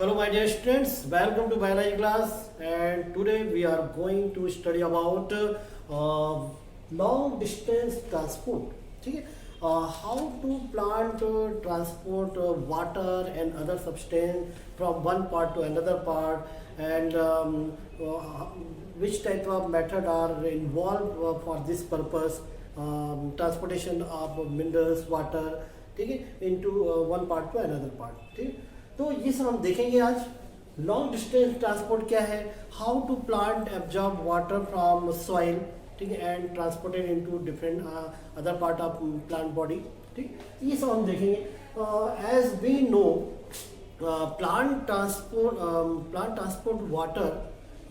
Hello my dear students, welcome to biology class, and today we are going to study about long distance transport. ठीक है, how to plant transport water and other substance from one part to another part, and which type of method are involved for this purpose, transportation of minerals, water, ठीक है, into one part to another part. ठीक है, तो ये सब हम देखेंगे आज। लॉन्ग डिस्टेंस ट्रांसपोर्ट क्या है, how to plant absorb water from soil, ठीक है, and transported into different other part of plant body. ठीक, ये सब हम देखेंगे। As we know, plant transport water,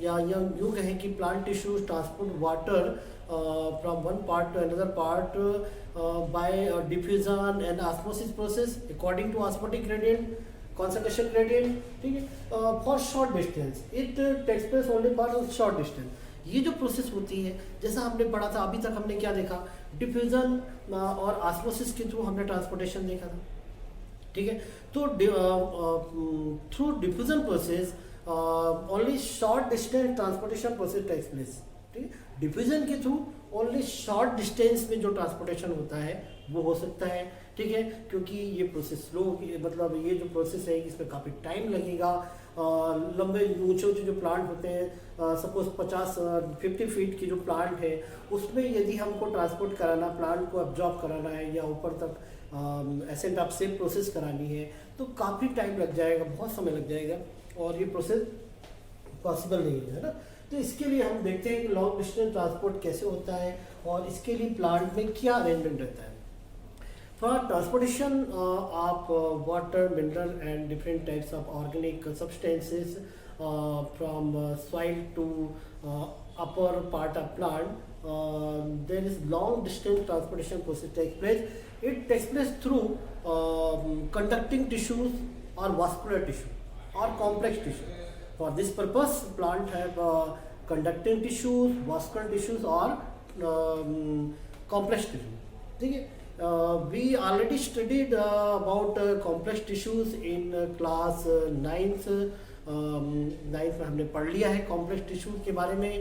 या यूँ कहें कि plant tissues transport water from one part to another part by diffusion and osmosis process according to osmotic gradient, concentration gradient, ठीक है, for short distance it takes place only for short distance। ये जो process होती है, जैसा हमने पढ़ा था, अभी तक हमने क्या देखा, डिफ्यूजन और ऑस्मोसिस के थ्रू हमने ट्रांसपोर्टेशन देखा था। ठीक है, तो through diffusion process only short distance transportation process takes place. ठीक है, डिफ्यूजन के थ्रू ओनली शॉर्ट डिस्टेंस में जो ट्रांसपोर्टेशन होता है वो हो सकता है। ठीक है, क्योंकि ये प्रोसेस स्लो, मतलब ये जो प्रोसेस है इसमें काफ़ी टाइम लगेगा। लंबे ऊंचे ऊंचे जो प्लांट होते हैं, सपोज 50 फीट की जो प्लांट है, उसमें यदि हमको ट्रांसपोर्ट कराना, प्लांट को एब्जॉर्ब कराना है या ऊपर तक एसेंट ऑफ सेफ प्रोसेस करानी है, तो काफ़ी टाइम लग जाएगा, बहुत समय लग जाएगा, और ये प्रोसेस पॉसिबल नहीं है ना। तो इसके लिए हम देखते हैं कि लॉन्ग डिस्टेंस ट्रांसपोर्ट कैसे होता है और इसके लिए प्लांट में क्या अरेंजमेंट रहता है। For transportation of water, mineral and different types of organic substances from soil to upper part of plant, there is long distance transportation process takes place. It takes place through conducting tissues और vascular tissue और complex tissue. For this purpose, plant have conducting tissues, vascular tissues, or complex tissue. ठीक है, we already studied about complex tissues in class 9th में हमने पढ़ लिया है complex tissues के बारे में।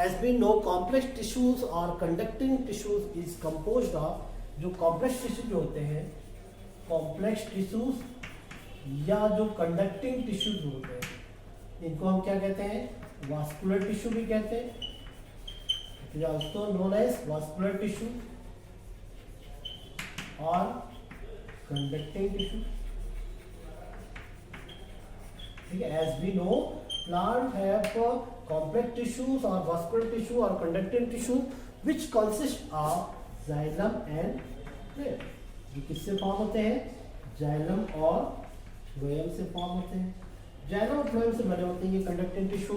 As we know, complex tissues or conducting tissues is composed of, जो complex tissue जो होते हैं, complex tissues या जो conducting tissues होते हैं, इनको हम क्या कहते हैं, वास्कुलर टिश्यू भी कहते हैं, also known as vascular tissue और कंडक्टिंग टिश्यू। ठीक है, as we know, plant have complex tissues और वास्कुलर टिश्यू और conducting tissue which consist of xylem and phloem. ये किससे फॉर्म होते हैं, जाइलम और फ्लोएम से फॉर्म होते हैं। जाइलम और फ्लोएम से बने होते हैं ये कंडक्टिंग टिश्यू।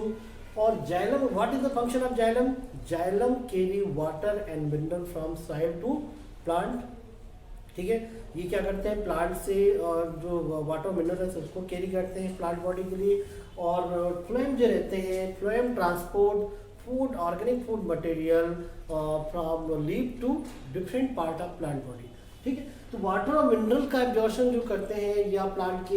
और xylem, what is the function of xylem? Xylem carry water and mineral from soil to plant. ठीक है, ये क्या करते हैं, प्लांट से जो वाटर मिनरल्स उसको कैरी करते हैं प्लांट बॉडी के लिए। और फ्लोएम जो रहते हैं, phloem transport food, organic food material from leaf to different part of plant body. ठीक है, तो वाटर और मिनरल का एब्जॉर्प्शन जो करते हैं या प्लांट के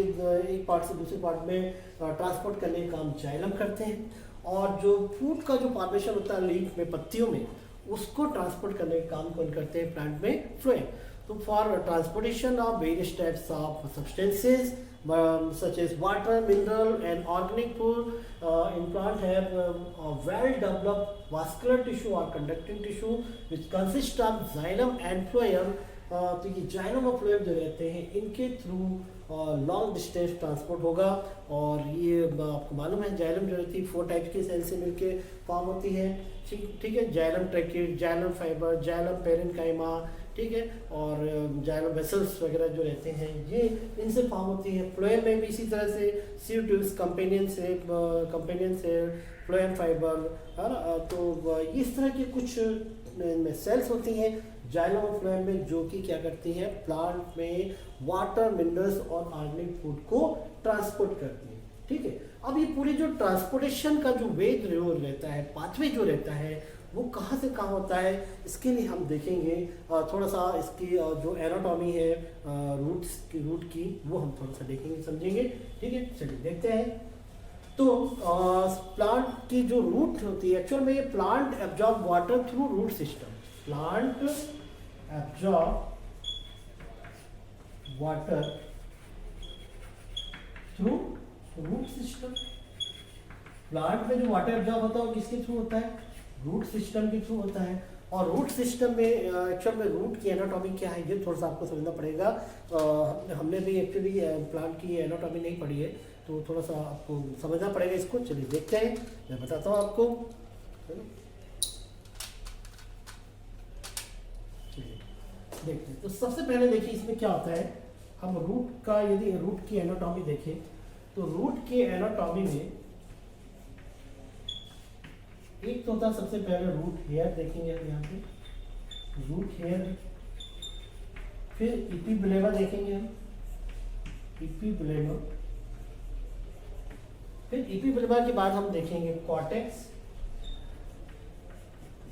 एक पार्ट से दूसरे पार्ट में ट्रांसपोर्ट करने का काम जाइलम करते हैं। और जो फूड का जो फॉर्मेशन होता है लीफ में, पत्तियों में, उसको ट्रांसपोर्ट करने का काम कौन करते हैं, प्लांट में फ्लोएम। तो for transportation of various types of substances such as water, mineral and organic food in plant have a well developed vascular tissue or conducting tissue which consists of xylem and phloem। तो ये xylem और phloem जो रहते हैं, इनके through long distance transport होगा। और ये आपको मालूम है, जाइलम जो रहती है 4 टाइप्स के सेल से मिलके फॉर्म होती है। ठीक है, xylem tracheid, xylem fibre, xylem parenchyma, ठीक है, और जाइलम वेसल्स वगैरह जो रहते हैं ये इनसे फॉर्म होती है। फ्लोएम में भी इसी तरह से सीट्यूब्स, कंपेनियन से फ्लोएम फाइबर, है ना। तो इस तरह के कुछ सेल्स होती हैं जाइलम और फ्लोएम में, जो कि क्या करती हैं, प्लांट में वाटर, मिनरल्स और ऑर्गेनिक फूड को ट्रांसपोर्ट करती हैं। ठीक है, अब ये पूरी जो ट्रांसपोर्टेशन का जो वे जो रहता है, पाथवे जो रहता है, वो कहाँ से कहाँ होता है, इसके लिए हम देखेंगे थोड़ा सा इसकी जो एनाटॉमी है रूट की वो हम थोड़ा सा देखेंगे समझेंगे। ठीक है, चलिए देखते हैं। तो प्लांट की जो रूट होती है, एक्चुअल में ये plant absorb water through root system. Plant absorb water through root system. Plant में जो वाटर एब्जॉर्ब होता है वो किसके थ्रू होता है, रूट सिस्टम के थ्रू होता है। और रूट सिस्टम में एक्चुअल में रूट की एनाटॉमी क्या है ये थोड़ा सा आपको समझना पड़ेगा। हमने भी एक्चुअली प्लांट की एनाटॉमी नहीं पढ़ी है, तो थोड़ा सा आपको समझना पड़ेगा इसको। चलिए देखते हैं, मैं बताता हूँ आपको। देखते हैं, तो सबसे पहले देखिए इसमें क्या होता है। हम रूट का, यदि रूट की एनाटॉमी देखें तो रूट की एनाटॉमी में एक तो होता है सबसे पहले रूट हेयर, देखेंगे यहाँ पे रूट हेयर। फिर इपिब्लेमा देखेंगे हम, इपिब्लेमा। फिर इपिब्लेमा के बाद हम देखेंगे कॉर्टेक्स,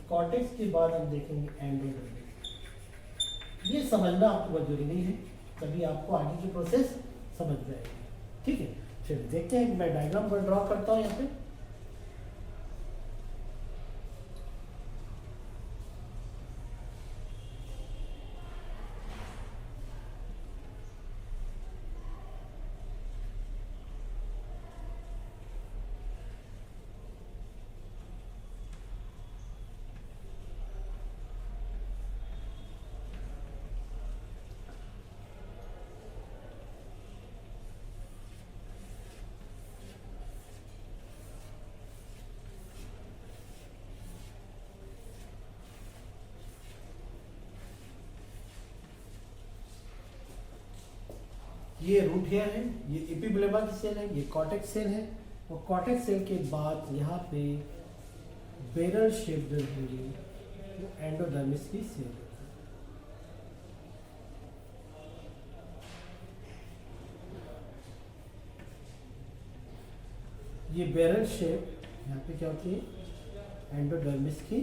कॉर्टेक्स के बाद हम देखेंगे एंडोडर्मिस। ये समझना आपको बहुत जरूरी है, तभी आपको आगे की प्रोसेस समझ जाएगी। ठीक है, चलिए देखते हैं। मैं डायग्राम पर ड्रॉ करता हूँ यहाँ पे। ये रूट हेयर है, ये एपिब्लेमा की सेल है, ये कॉर्टेक्स सेल है। और कॉर्टेक्स सेल के बाद यहाँ पे बैरल शेप जो होंगी वो एंडोडर्मिस की सेल है। ये बैरल शेप यहाँ पे क्या होती है, एंडोडर्मिस की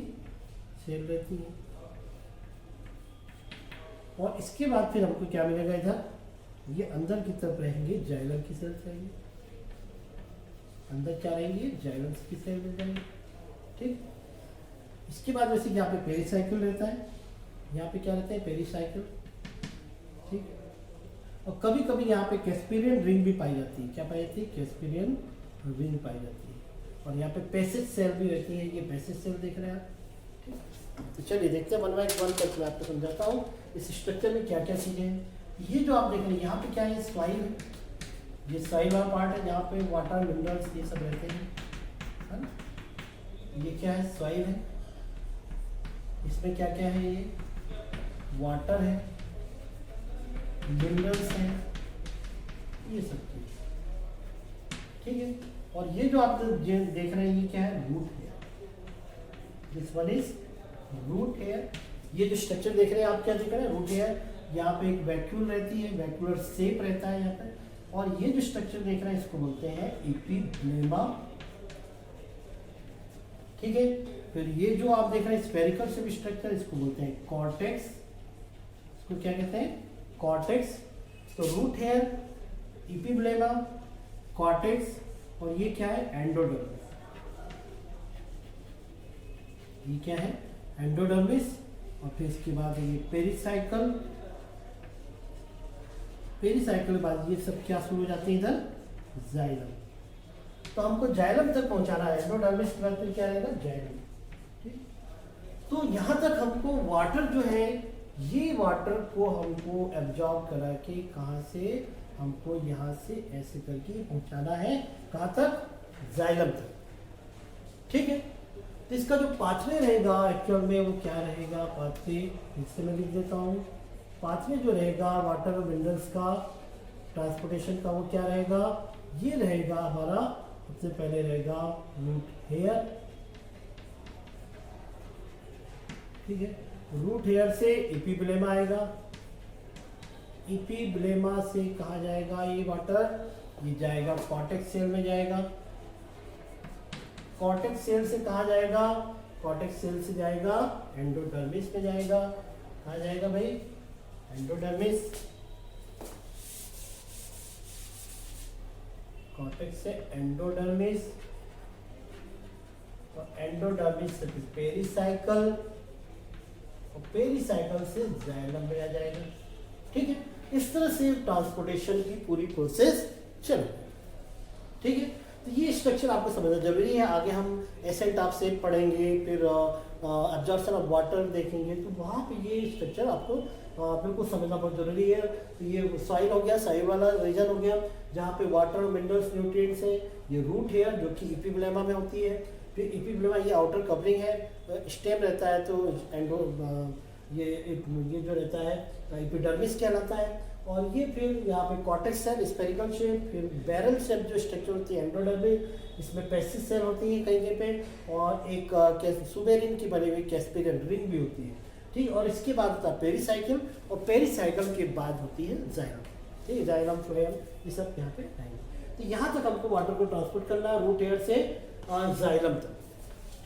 सेल रहती है। और इसके बाद फिर हमको क्या मिलेगा, इधर ये अंदर की तरफ रहेंगे जाइलम की सेल रहेंगी। अंदर क्या रहेंगी, जाइलम की सेल मिल जाएंगी। ठीक, इसके बाद वैसे यहाँ पे पेरिसाइकिल रहता है, यहाँ पे क्या रहता है, पेरिसाइकिल। ठीक, और कभी कभी यहाँ पे कैस्पेरियन रिंग भी पाई जाती है। क्या पाई जाती है, कैस्पेरियन रिंग पाई जाती है। और यहाँ पे पैसेज सेल भी रहती है, ये पैसेज सेल देख रहे हैं आप। ठीक, तो चलिए देखते हैं वन बाय वन करके मैं आपको समझाता हूँ इस स्ट्रक्चर में क्या क्या चीज़ें हैं। ये जो आप देख रहे हैं यहाँ पे क्या है, सॉइल है। ये सॉइल वाला पार्ट है जहाँ पे वाटर मिनरल्स ये सब रहते हैं, है ना। ये क्या है, सॉइल है। इसमें क्या क्या है, ये वाटर है, मिनरल्स हैं, ये सब चीज। ठीक है, और ये जो आप देख रहे हैं ये क्या है, root hair. This one is root hair. ये जो स्ट्रक्चर देख रहे हैं आप, क्या देख रहे हैं, रूट हेयर। यहाँ पे एक वैक्यूल रहती है, वैक्यूलर शेप रहता है यहाँ पे। और ये जो स्ट्रक्चर देख रहे हैं इसको बोलते हैं एपिब्लेमा। ठीक है, फिर ये जो आप देख रहे हैं स्फेरिकल शेप स्ट्रक्चर, इसको बोलते हैं कॉर्टेक्स। इसको क्या कहते हैं, कॉर्टेक्स। तो रूट हेयर, एपिब्लेमा, कॉर्टेक्स, और ये क्या है, एंडोडर्मिस। ये क्या है, एंडोडर्मिस। और फिर इसके बाद ये पेरिसाइकल। पेरिसाइकल के बाद ये सब क्या शुरू हो जाते हैं, इधर जाइलम। तो हमको जाइलम तक पहुंचाना है। एंडोडर्मिस के बाद फिर क्या रहेगा, जाइलम। ठीक, तो यहाँ तक हमको वाटर जो है, ये वाटर को हमको एब्जॉर्ब करा के कहाँ से, हमको यहाँ से ऐसे करके पहुंचाना है, कहाँ तक, जाइलम तक। ठीक है, तो इसका जो पाथवे रहेगा एक्चुअल में वो क्या रहेगा, पाथवे इससे मैं लिख देता हूँ। पाथवे जो रहेगा वाटर और मिनरल्स का ट्रांसपोर्टेशन का, वो क्या रहेगा, ये रहेगा हमारा। सबसे पहले रहेगा रूट हेयर। ठीक है, रूट हेयर से एपिब्लेमा आएगा। एपिब्लेमा से कहा जाएगा ये वाटर, ये जाएगा कॉर्टेक्स सेल में जाएगा। कॉर्टेक्स सेल से कहा जाएगा, कॉर्टेक्स सेल से जाएगा एंडोडर्मिस में जाएगा। कहाँ जाएगा भाई? एंडोडर्मिस। कॉर्टेक्स से एंडोडर्मिस और एंडोडर्मिस से पेरिसाइकल और पेरिसाइकल से जाइलम में आ जाएगा। ठीक है, इस तरह से ट्रांसपोर्टेशन की पूरी प्रोसेस चलेगी। ठीक है, तो ये स्ट्रक्चर आपको समझना जरूरी है। आगे हम एसेंट ऑफ शेप पढ़ेंगे, फिर एब्जॉर्प्शन ऑफ वाटर देखेंगे, तो वहाँ पे ये स्ट्रक्चर आपको बिल्कुल समझना बहुत जरूरी है। तो ये सॉइल हो गया, सॉइल वाला रीजन हो गया जहाँ पे वाटर, मिनरल्स, न्यूट्रिएंट्स है। ये रूट हेयर जो कि इपिब्लेमा में होती है। फिर इपिब्लेमा ये आउटर कवरिंग है, स्टेम रहता है, तो एंडो ये जो रहता है एपिडर्मिस कहलाता है। और ये फिर यहाँ पे कॉर्टेक्स सेल स्फेरिकल शेप, फिर बैरल शेप जो स्ट्रक्चर होती है एंडोडर्मिस, इसमें पेसिस सेल होती है कहीं कहीं पे, और एक सुबेरिन की बनी हुई कैस्पेरियन रिंग भी होती है। ठीक, और इसके बाद होता है पेरिसाइकिल, और पेरिसाइकिल के बाद होती है जाइलम। ठीक है, जाइलम फ्लोएम ये सब यहाँ पे आएंगे। तो यहाँ तक हमको वाटर को ट्रांसपोर्ट करना है रूट हेयर से जाइलम तक।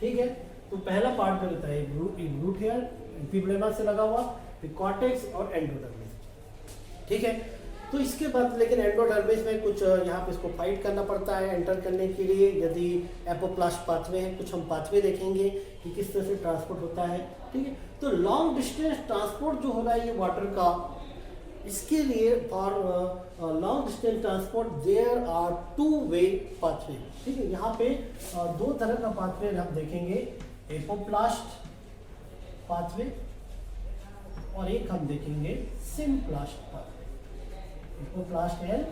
ठीक है, तो पहला पार्ट जो रहता है रूट हेयर इपिब्लेमा से लगा हुआ, फिर कॉर्टेक्स और एंडोडर्मिस। ठीक है, तो इसके बाद लेकिन एंडोडर्मिस में कुछ यहाँ पे इसको फाइट करना पड़ता है एंटर करने के लिए। यदि एपोप्लास्ट पाथवे है, कुछ हम पाथवे देखेंगे कि किस तरह से ट्रांसपोर्ट होता है। ठीक है, तो लॉन्ग डिस्टेंस ट्रांसपोर्ट जो हो रहा है ये वाटर का, इसके लिए for long distance transport there are 2 way pathway. ठीक है, यहाँ पे दो तरह का पाथवे हम देखेंगे, एपोप्लास्ट पाथवे और एक हम देखेंगे symplast pathway. Apoplast and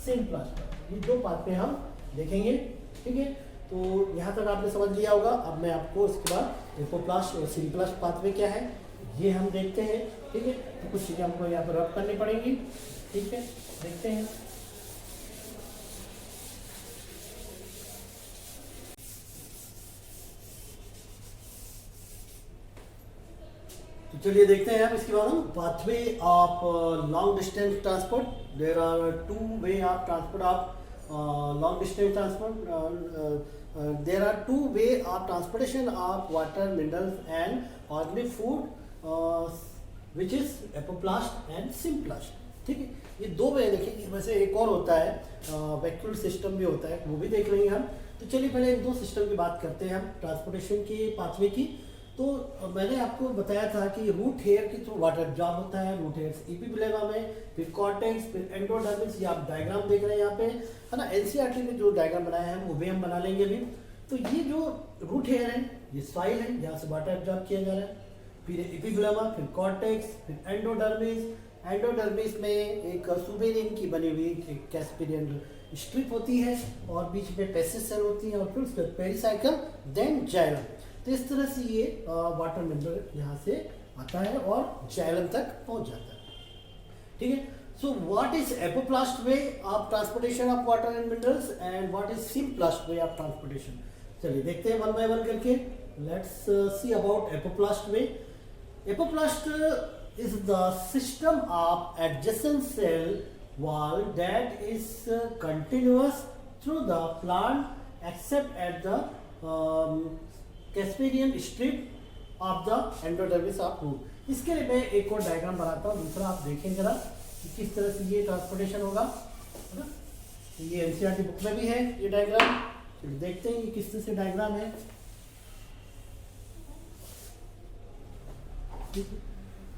symplast, ये दो पाथवे हम देखेंगे। ठीक है, तो यहाँ तक आपने समझ लिया होगा। अब मैं आपको इसके बाद एपोप्लास्ट और सिम्प्लास्ट पाथवे क्या है ये हम देखते हैं। ठीक है, तो कुछ चीज़ें हमको यहाँ पर रब करनी पड़ेंगी। ठीक है, देखते हैं। तो चलिए देखते हैं अब इसके बाद हम pathway of long distance transport. There are 2 way of transport of long distance transport. There are 2 way of transportation of water, minerals and organic food which is apoplast and symplast. ठीक है, ये दो वे देखेंगे। वैसे एक और होता है वैक्यूल सिस्टम भी होता है, वो भी देख लेंगे हम। तो चलिए पहले इन दो सिस्टम की बात करते हैं हम ट्रांसपोर्टेशन की पाथवे की। तो मैंने आपको बताया था कि रूट हेयर की थ्रू वाटर जॉब होता है, रूट हेयर इपिब्लेमा में, फिर कॉर्टेक्स, फिर एंडोडर्मिस। ये आप डायग्राम देख रहे हैं यहाँ पे, है ना। एनसीईआरटी में जो डायग्राम बनाया है वो भी हम बना लेंगे अभी। तो ये जो रूट हेयर है ये सॉइल है, यहाँ से वाटर एब्जॉर्ब किया जा रहा है। फिर एपिब्लेमा, फिर कॉर्टेक्स, फिर एंडोडर्मिस। एंडोडर्मिस में एक सुबेरिन की बनी हुई एक कैस्पेरियन स्ट्रिप होती है और बीच में पेसिस सेल होती है, और फिर उसके पेरिसाइकल, देन जाइलम। तो इस तरह से ये वाटर मिनरल यहाँ से आता है और जाइलम तक पहुँच जाता है। ठीक है, so what is apoplast way of transportation of water and minerals and what is symplast way of transportation. चलिए देखते हैं वन बाय वन करके। Let's see about apoplast way. Apoplast is the system of adjacent cell wall that is continuous through the plant except at the Casparian strip of the endodermis of root। इसके लिए मैं एक और diagram बनाता हूँ, दूसरा आप देखें जरा कि किस तरह से ये ट्रांसपोर्टेशन होगा, है ना। ये एनसीईआरटी बुक में भी है ये डायग्राम। तो देखते हैं ये किस तरह से डायग्राम है।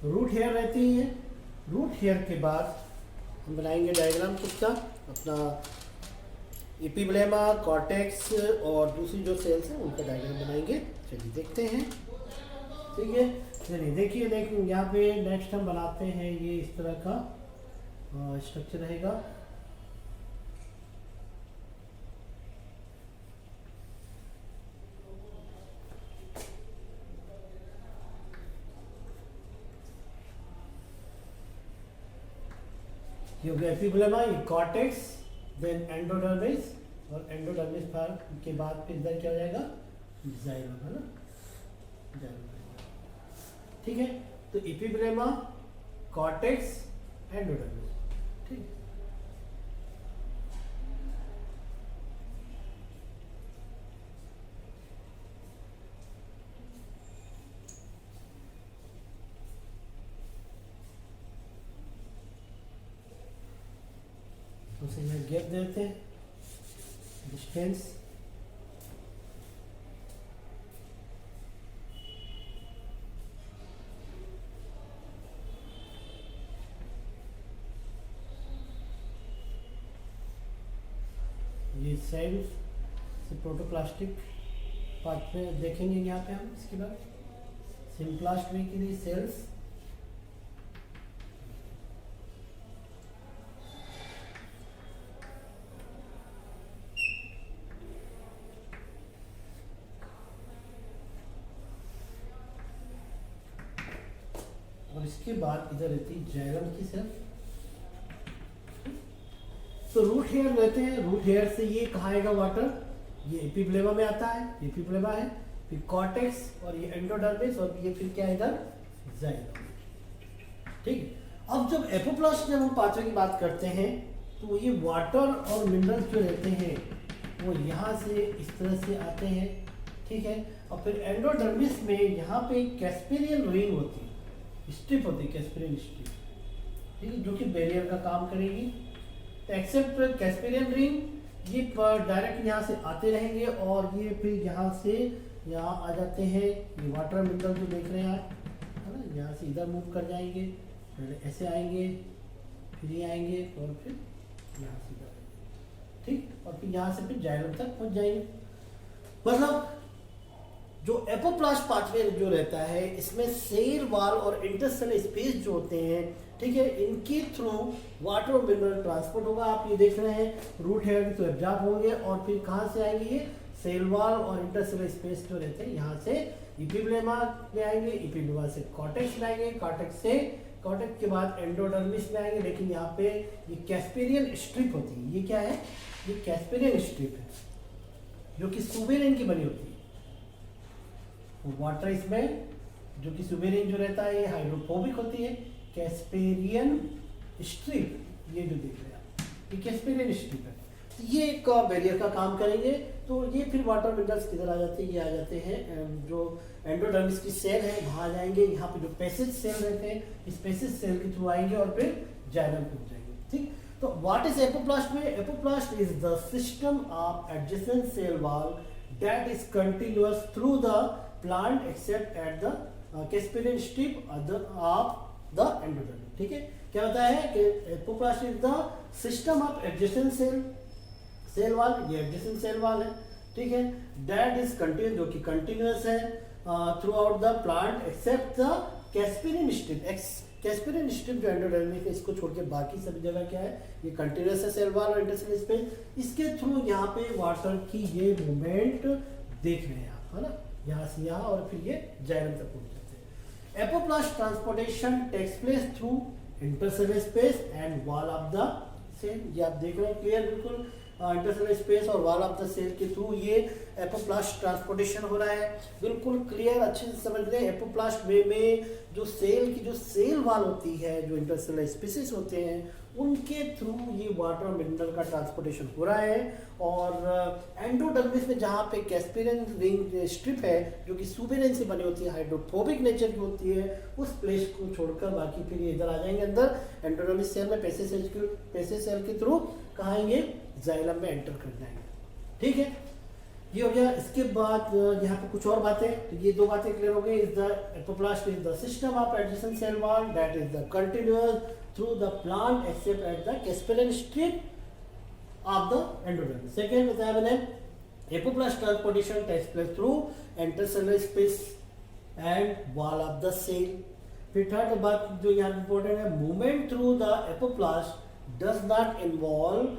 रूट हेयर रहती है, रूट हेयर के बाद हम बनाएंगे डायग्राम किसका, अपना एपिब्लेमा, कॉर्टेक्स और दूसरी जो सेल्स हैं उनका डायग्राम बनाएंगे। चलिए देखते हैं। ठीक है, चलिए देखिए यहाँ पे नेक्स्ट हम बनाते हैं ये इस तरह का स्ट्रक्चर रहेगा। ये हो गया एपिब्लेमा, ये कॉर्टेक्स, देन एंडोडर्मिस, और एंडोडर्मिस के बाद फिर इधर क्या हो जाएगा, जाइलम, है ना, जाइलम। ठीक है, तो एपिब्लेमा, कॉर्टेक्स, एंडोडर्मिस। ठीक, उसे यहाँ गैप देते हैं, डिस्टेंस। ये सेल्स से प्रोटोप्लास्टिक पार्ट में देखेंगे यहाँ पे हम। इसके बाद सिम्प्लास्ट वे के लिए सेल्स, और इसके बाद इधर रहती है जाइलम की सेल। तो रूट हेयर रहते हैं, रूट हेयर से ये कहाँ आएगा वाटर, ये एपिब्लेमा में आता है, एपिब्लेमा है, फिर कॉर्टेक्स और ये एंडोडर्मिस, और ये फिर क्या है इधर जाइलम। ठीक है। अब जब एपोप्लास्ट जब हम पाथवे की बात करते हैं तो ये वाटर और मिनरल्स जो रहते हैं वो यहाँ से इस तरह से आते हैं। ठीक है। और फिर एंडोडर्मिस में यहाँ पे कैस्पेरियन रिंग होती है, स्ट्रिप होती है, कैस्पेरियन स्ट्रिप, ठीक है, जो कि बैरियर का काम करेगी। एक्सेप्ट कैस्पेरियन रिंग ये डायरेक्ट यहाँ से आते रहेंगे और ये फिर यहाँ से यहाँ आ जाते हैं। ये वाटर मिनरल जो देख रहे हैं आप, है ना, यहाँ से इधर मूव कर जाएंगे, पहले ऐसे आएंगे, फिर ये आएंगे और फिर यहाँ से इधर, ठीक, और फिर यहाँ से फिर जाइलम तक पहुँच जाएंगे। मतलब जो एपोप्लास्ट पाथवे जो रहता है इसमें सेल वाल और इंटरसेल स्पेस जो होते हैं, ठीक है, इनके थ्रू वाटर और मिनरल ट्रांसपोर्ट होगा। आप ये देख रहे हैं रूट हेयर तो एब्जॉर्ब होंगे और फिर कहाँ से आएंगे, ये सेल वाल और इंटरसेल स्पेस जो रहते हैं यहाँ से एपिब्लेमा में आएंगे, एपिब्लेमा से कॉर्टेक्स में आएंगे, कॉर्टेक्स के बाद एंडोडर्मिस में आएंगे। लेकिन यहाँ पे ये कैस्पेरियन स्ट्रिप होती है, ये क्या है, ये कैस्पेरियन स्ट्रिप है जो कि सुबेरिन की बनी होती है। वाटर इसमें जो कि सुबेरिन जो रहता है ये हाइड्रोफोबिक होती है। कैस्पेरियन स्ट्रिप ये जो देख रहे हैं आप, ये कैस्पेरियन स्ट्रिप है। तो ये एक बैरियर का काम करेंगे। तो ये फिर वाटर मिनरल्स किधर आ जाते हैं, ये आ जाते हैं जो एंडोडर्मिस की सेल है वहाँ जाएंगे। यहाँ पे जो पैसेज सेल रहते हैं इस पैसेज सेल के थ्रू आएंगे और फिर जाइलम पहुंच जाएंगे। ठीक। तो व्हाट इज एपोप्लास्ट में, apoplast is the system of adjacent cell wall that is continuous through the plant except at the Casparian strip of the endodermis। ठीक है। क्या होता है कि apoplast is the system of adjacent cell wall, ये adjacent cell wall है, ठीक है, दैट इज कंटिन्यूअस, जो कि कंटिन्यूअस है throughout the plant except the Casparian strip. Casparian strip जो एंडोडर्मिस है इसको छोड़ के बाकी सभी जगह क्या है, ये कंटिन्यूअस है सेल वॉल और इंटरसेल स्पेस। इसके थ्रू यहाँ पे वाटर की ये मूवमेंट देख रहे हैं आप, है ना, यहाँ से यहाँ और फिर ये जाइलम तक पहुंच जाते हैं। Apoplast transportation takes place through intercell space and wall of the cell. ये आप देख रहे हैं क्लियर बिल्कुल, इंटरसेल स्पेस और वॉल ऑफ द सेल के थ्रू ये एपोप्लास्ट ट्रांसपोर्टेशन हो रहा है। बिल्कुल क्लियर, अच्छे से समझ रहे हैं। एपोप्लास्ट वे में जो सेल की जो सेल वॉल होती है, जो इंटरसेल स्पेसिस होते हैं उनके थ्रू ये वाटर मिनरल का ट्रांसपोर्टेशन हो रहा है। और एंडोडर्मिस में जहाँ पे कैस्पेरियन रिंग स्ट्रिप है जो कि सुबेरिन से बनी होती है, हाइड्रोफोबिक नेचर की होती है, उस प्लेस को छोड़कर बाकी फिर ये इधर आ जाएंगे अंदर एंडोडर्मिस सेल में, पैसेज सेल के थ्रू कहाँ आएंगे, जाइलम में एंटर कर जाएंगे। ठीक है, ये हो गया। इसके बाद यहाँ पे कुछ और बातें, तो ये दो बातें क्लियर हो गई। Is the apoplast is the system of adjacent cell wall that is the continuous through the plant except at the Casparian strip of the endodermis. Second बताया मैंने, apoplast transportation takes place through intercellular space and wall of the cell. फिर third बात जो यहाँ important है, movement through the apoplast does not involve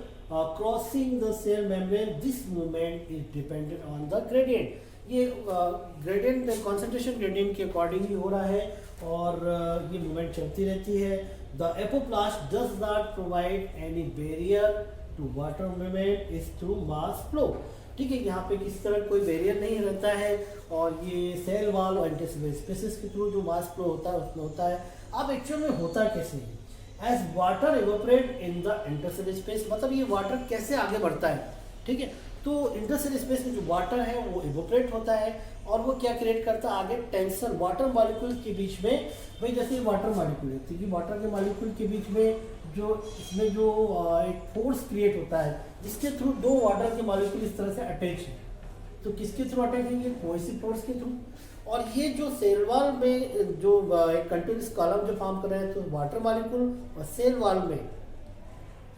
crossing the cell membrane, this movement is dependent on the gradient। ये gradient concentration gradient के according ही हो रहा है और ये movement चलती रहती है। The epoplast does not provide any barrier to water movement is through mass flow। ठीक है, यहाँ पे किसी तरह कोई बैरियर नहीं रहता है और ये सेल वॉल और इंटरसेलुलर स्पेसेस के थ्रू जो मास फ्लो होता है उसमें होता है। अब एक्चुअल में होता कैसे है, as water evaporate in the intercell space, मतलब ये वाटर कैसे आगे बढ़ता है। ठीक है, तो इंटरसेल स्पेस में जो वाटर है वो इवेपोरेट होता है और वो क्या क्रिएट करता है, आगे टेंशन वाटर मॉलिक्यूल के बीच में। भाई जैसे वाटर मॉलिक्यूल है, ठीक है, वाटर के मॉलिक्यूल के बीच में जो इसमें जो एक फोर्स क्रिएट होता है जिसके थ्रू दो वाटर के मॉलिक्यूल इस तरह से अटैच है। तो किसके थ्रू अटैच है? कोहेसिव फोर्स के थ्रू। और ये जो सेल वॉल में जो एक कंटिन्यूस कॉलम जो फॉर्म कर रहे हैं तो वाटर मॉलिक्यूल और सेल वॉल में,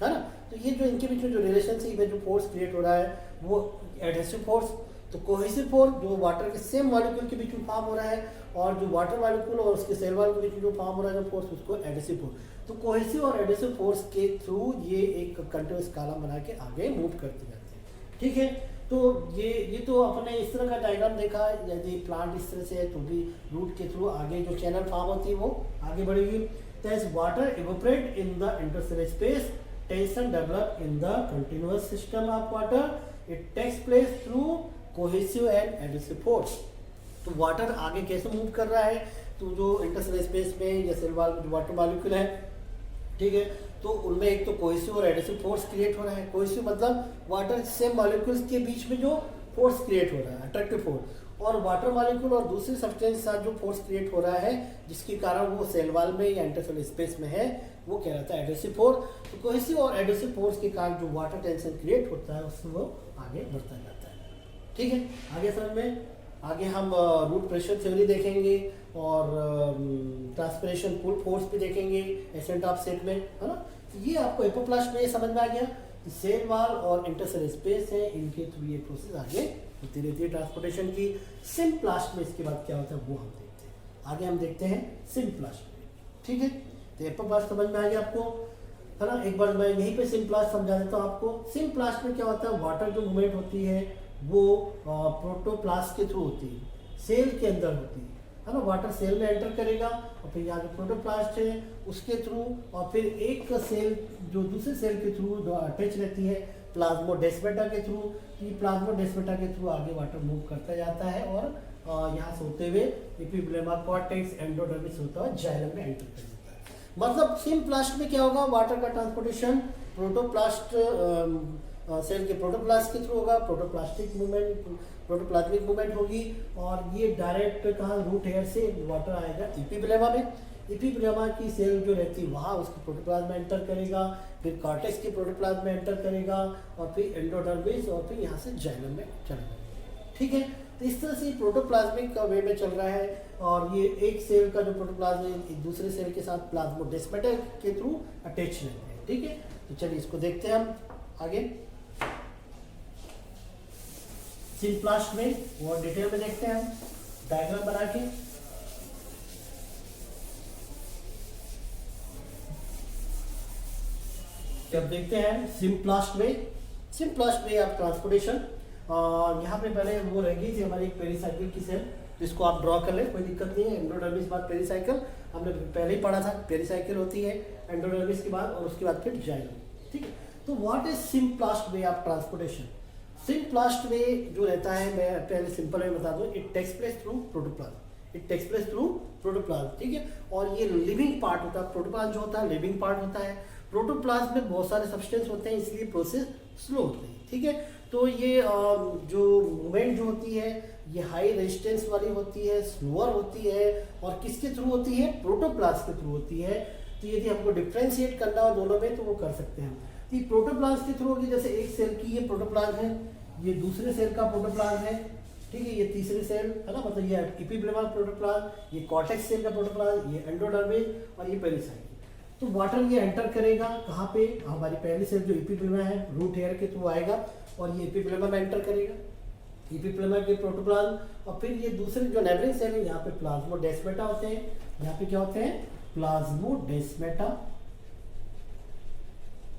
है ना, तो ये जो इनके बीच में जो रिलेशनशिप है, जो फोर्स क्रिएट हो रहा है वो एडहेसिव फोर्स। तो कोहेसिव फोर्स जो वाटर के सेम मॉलिक्यूल के बीच में फॉर्म हो रहा है, और जो वाटर मॉलिक्यूल और उसके सेल वॉल के बीच में जो फॉर्म हो रहा है जो फोर्स, उसको एडहेसिव फोर्स। तो कोहेसिव और एडहेसिव फोर्स के थ्रू ये एक कंटिन्यूस कॉलम बना के आगे मूव करते जाते हैं। ठीक है, तो ये तो अपने इस तरह का डायग्राम देखा। यदि प्लांट इस तरह से है तो भी रूट के थ्रू आगे जो चैनल फॉर्म होती है वो आगे बढ़ेगी। तो water evaporate in the intercellular space, tension develop in the continuous system of water, it takes place through cohesive and adhesive force. तो वाटर आगे कैसे मूव कर रहा है? तो जो इंटरसेलुलर स्पेस में या सेल वॉल में जो वाटर मॉलिक्यूल है, ठीक है, तो उनमें एक तो कोहेसिव और एडहेसिव फोर्स क्रिएट हो रहा है। कोहेसिव मतलब वाटर सेम मॉलिक्यूल्स के बीच में जो फोर्स क्रिएट हो रहा है, अट्रैक्टिव फोर्स, और वाटर मॉलिक्यूल और दूसरी सब्सटेंस के साथ जो फोर्स क्रिएट हो रहा है जिसके कारण वो सेल वॉल में या इंटरसेलुलर स्पेस में है, वो क्या रहता है? Adhesive force. तो कोहेसिव और एडहेसिव फोर्स के कारण जो वाटर टेंशन क्रिएट होता है उससे वो आगे बढ़ता जाता है। ठीक है, आगे समझ में। आगे हम रूट प्रेशर थ्योरी देखेंगे और ट्रांसपिरेशन पुल फोर्स भी देखेंगे एसेंट ऑफ सेट में, है ना। ये आपको एपोप्लास्ट में समझ में आ गया कि सेल वॉल और इंटरसेलुलर स्पेस है, इनके थ्रू ये प्रोसेस आगे होती रहती है ट्रांसपोर्टेशन की। सिम्प्लास्ट में इसके बाद क्या होता है वो हम देखते हैं। आगे हम देखते हैं सिम्प्लास्ट में। ठीक है, तो एपोप्लास्ट समझ में आ गया आपको, है ना। एक बार मैं यहीं पे सिम्प्लास्ट समझा देता हूँ आपको। सिम्प्लास्ट में क्या होता है? वाटर जो मूवमेंट होती है वो प्रोटोप्लास्ट के थ्रू होती है, सेल के अंदर होती है ना। वाटर सेल में एंटर करेगा और फिर यहाँ जो प्रोटोप्लास्ट है उसके थ्रू, और फिर एक सेल जो दूसरे सेल के थ्रू जो अटैच रहती है प्लाज्मोडेस्माटा के थ्रू। ये प्लाज्मोडेस्माटा के थ्रू आगे वाटर मूव करता जाता है और यहाँ से होते हुए एपिब्लेमा, कॉर्टेक्स, एंडोडर्मिस होता हुआ जाइलम में एंटर कर जाता है। मतलब सिम्प्लास्ट में क्या होगा? वाटर का ट्रांसपोर्टेशन प्रोटोप्लास्ट सेल के प्रोटोप्लास्ट के थ्रू होगा, प्रोटोप्लास्टिक मूवमेंट, प्रोटोप्लाज्मिक मूवमेंट होगी, और ये डायरेक्ट कहाँ? रूट हेयर से वाटर आएगा एपिब्लेमा में। एपिब्लेमा की सेल जो रहती है वहाँ उसके प्रोटोप्लाज्म में एंटर करेगा, फिर कॉर्टेक्स के प्रोटोप्लाज्म में एंटर करेगा, और फिर एंडोडर्मिस, और फिर यहाँ से जाइलम में चला जाएगा। ठीक है, तो इस तरह से प्रोटोप्लाज्मिक का वे में चल रहा है, और ये एक सेल का जो प्रोटोप्लाज्म है दूसरे सेल के साथ प्लाज्मोडेस्माटा के थ्रू अटैच रहते हैं। ठीक है, तो चलिए इसको देखते हैं हम आगे। सिम्प्लास्ट में और डिटेल में देखते हैं हम डायग्राम बना के। जब देखते हैं सिम्प्लास्ट में, सिम्प्लास्ट में आप ट्रांसपोर्टेशन, यहाँ पे पहले वो रह गई थी हमारी एक पेरिसाइकिल की सेल, जिसको आप ड्रॉ कर लें, कोई दिक्कत नहीं है। एंडोडर्मिस बाद पेरिसाइकिल हमने पहले ही पढ़ा था, पेरिसाइकिल होती है एंडोडर्मिस के बाद, और उसके बाद फिर जाइलम। ठीक है, तो what is symplast way of transportation? Symplast में जो रहता है, मैं पहले सिंपल में बता दूं, it takes place through protoplasm, it takes place through protoplasm. ठीक है, और ये लिविंग पार्ट होता है, प्रोटोप्लाज्म जो होता है लिविंग पार्ट होता है। प्रोटोप्लाज्म में बहुत सारे सब्सटेंस होते हैं, इसलिए प्रोसेस स्लो होती है। ठीक है, तो ये जो मूवमेंट जो होती है ये हाई रेजिस्टेंस वाली होती है, स्लोअर होती है, और किसके थ्रू होती है? प्रोटोप्लाज्म के थ्रू होती है। तो यदि हमको डिफ्रेंशिएट करना हो दोनों में तो वो कर सकते हैं। तो प्रोटोप्लाज्म के थ्रू होगी, जैसे एक सेल की ये प्रोटोप्लाज्म है, ये दूसरे सेल का प्रोटोप्लाज्म है, ठीक है, ये तीसरे सेल है ना, मतलब ये एपिब्लेमा प्रोटोप्लाज्म, ये कॉर्टेक्स सेल का प्रोटोप्लाज्म, ये एंडोडर्मिस, और ये पेरिसाइकिल। तो वाटर ये एंटर करेगा कहाँ पे? हमारी पहली सेल जो एपिब्लेमा है रूट हेयर के थ्रू आएगा, और ये एपिब्लेमा में एंटर करेगा, एपिब्लेमा के प्रोटोप्लाज्म, और फिर ये दूसरे जो नेबरिंग सेल है यहाँ पे प्लाज्मोडेस्माटा होते हैं, यहाँ पे क्या होते हैं? प्लाज्मोडेस्माटा।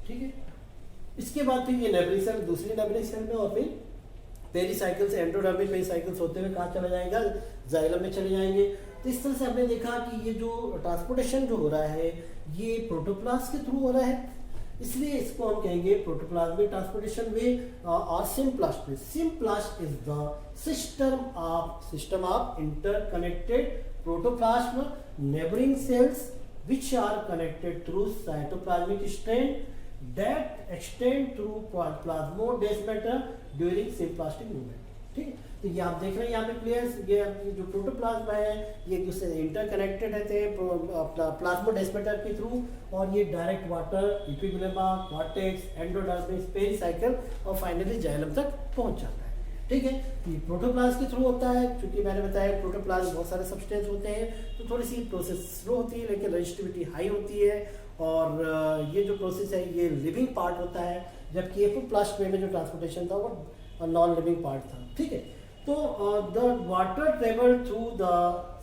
ठीक है, इसके बाद फिर ये नेबरिंग सेल दूसरी नेबरिंग सेल में, और फिर पेरिसाइकिल से एंडोडर्मिस पेरिसाइकिल्स होते हुए कहाँ चला जाएगा? जाइलम में चले जाएंगे। तो इस तरह से हमने देखा कि ये जो ट्रांसपोर्टेशन जो हो रहा है ये प्रोटोप्लास्ट के थ्रू हो रहा है, इसलिए इसको हम कहेंगे प्रोटोप्लाज्मिक ट्रांसपोर्टेशन वे और symplast way. Symplast is the system of interconnected protoplasm neighbouring cells which are connected through cytoplasmic strand that extend through plasmodesmata during symplastic movement। ठीक है, तो ये आप देख रहे हैं यहाँ पे क्लियर, ये जो प्रोटोप्लाज्मा है ये एक दूसरे से इंटरकनेक्टेड रहते हैं अपना प्लाज्मोडेस्माटा के थ्रू, और ये direct water epiblema, cortex, endodermis, pericycle और फाइनली जाइलम तक पहुंच जाता है। ठीक है, ये प्रोटोप्लाज्म के थ्रू होता है। क्योंकि मैंने बताया प्रोटोप्लाज्म बहुत सारे सब्सटेंस होते हैं, तो थोड़ी सी प्रोसेस स्लो होती है लेकिन रजिस्टिविटी हाई होती है। और ये जो प्रोसेस है ये लिविंग पार्ट होता है, जबकि एपोप्लास्ट में जो ट्रांसपोर्टेशन था वो नॉन लिविंग पार्ट था। ठीक है, तो the water travel through the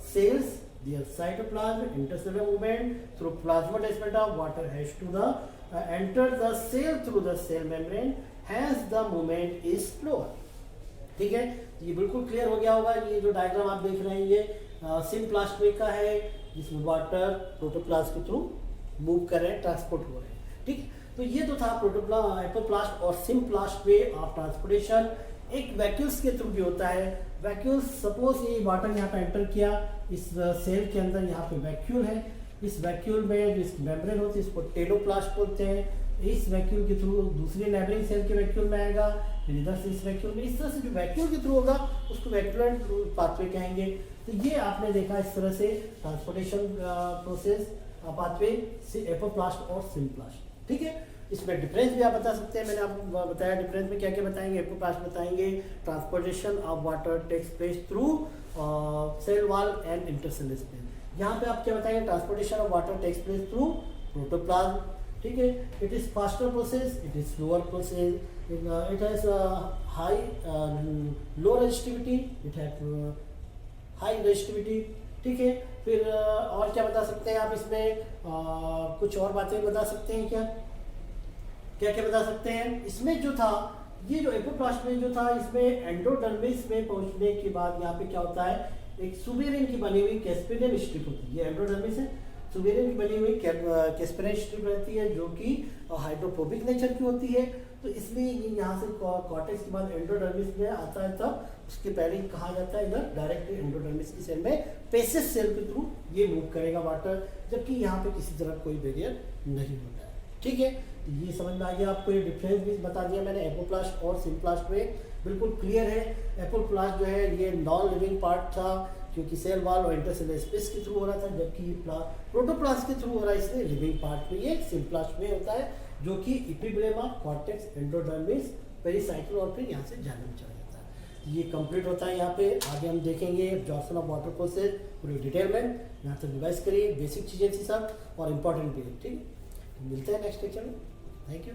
cells, their cytoplasm, intercellular movement through plasmadesmata, water has to the enter the cell through the cell membrane, hence the movement is slower। ठीक है, ये बिल्कुल clear हो गया होगा। ये जो डायग्राम आप देख रहे हैं ये सिम्प्लास्टवे का है, जिसमें वाटर प्रोटोप्लास्ट के थ्रू मूव कर रहे हैं, ट्रांसपोर्ट हो रहे हैं। ठीक है, तो ये तो था एपोप्लास्ट और सिम्प्लास्टवे ऑफ ट्रांसपोर्टेशन। एक वैक्यूल्स के थ्रू भी होता है। वैक्यूल्स, सपोज ये वाटर यहाँ पे एंटर किया इस सेल के अंदर, यहाँ पे वैक्यूल है। इस वैक्यूल में जो इसकी मेम्ब्रेन होती है इसको टेलोप्लास्ट बोलते हैं। इस वैक्यूल के थ्रू दूसरी नेबरिंग सेल के वैक्यूल में आएगा, फिर इधर से इस वैक्यूल में, इस तरह से जो वैक्यूल के थ्रू होगा उसको वैक्यूलर पाथवे कहेंगे। तो ये आपने देखा इस तरह से ट्रांसपोर्टेशन प्रोसेस पाथवे से एपोप्लास्ट और सिम्प्लास्ट। ठीक है, इसमें डिफरेंस भी आप बता सकते हैं। मैंने आपको बताया डिफरेंस में क्या क्या बताएंगे। एपोप्लास्ट बताएंगे transportation of water takes place through cell wall and intercellular space. यहाँ पे आप क्या बताएंगे, transportation of water takes place through protoplasm. ठीक है, it is faster process, it is slower process, it has high low resistivity, it have high resistivity. ठीक है, फिर और क्या बता सकते हैं आप इसमें, कुछ और बातें बता सकते हैं क्या क्या क्या बता सकते हैं इसमें। जो था ये जो एपोप्लास्ट में जो था, इसमें एंडोडर्मिस में पहुंचने के बाद यहाँ पे क्या होता है, एक सुबेरिन की बनी हुई कैस्पेरियन स्ट्रिप होती है। ये एंडोडर्मिस है, सुबेरिन की बनी हुई कैस्पेरियन स्ट्रिप रहती है जो कि हाइड्रोफोबिक नेचर की होती है। तो इसलिए ये यहाँ से कॉर्टेक्स के बाद एंडोडर्मिस में आता है, तब उसके पहले कहा जाता है इधर डायरेक्ट एंडोडर्मिस की सेल में पेसेस सेल के थ्रू ये मूव करेगा वाटर, जबकि यहाँ पे किसी तरह कोई बैरियर नहीं होता है। ठीक है, ये समझ में आ गया आपको। ये डिफरेंस भी बता दिया मैंने एपोप्लास्ट और सिम्प्लास्ट में, बिल्कुल क्लियर है। एपोप्लास्ट जो है ये नॉन लिविंग पार्ट था क्योंकि सेल वॉल और इंटरसेलुलर स्पेस के थ्रू हो रहा था, जबकि प्रोटोप्लास्ट के थ्रू हो रहा है, इसलिए लिविंग पार्ट में ये सिम्प्लास्ट में होता है, जो कि इपिग्लेमा, कॉर्टेक्स, एंडोडर्मिस, पेरिसाइकिल और फिर यहाँ से जाइलम चला जाता है। ये कंप्लीट होता है यहाँ पे। आगे हम देखेंगे एब्जॉर्प्शन ऑफ वाटर प्रोसेस पूरी डिटेल में। यहाँ तक रिवाइज करिए, बेसिक चीज़ें थी सब और इम्पोर्टेंट भी है। ठीक है, मिलते हैं नेक्स्ट लेक्चर में। Thank you.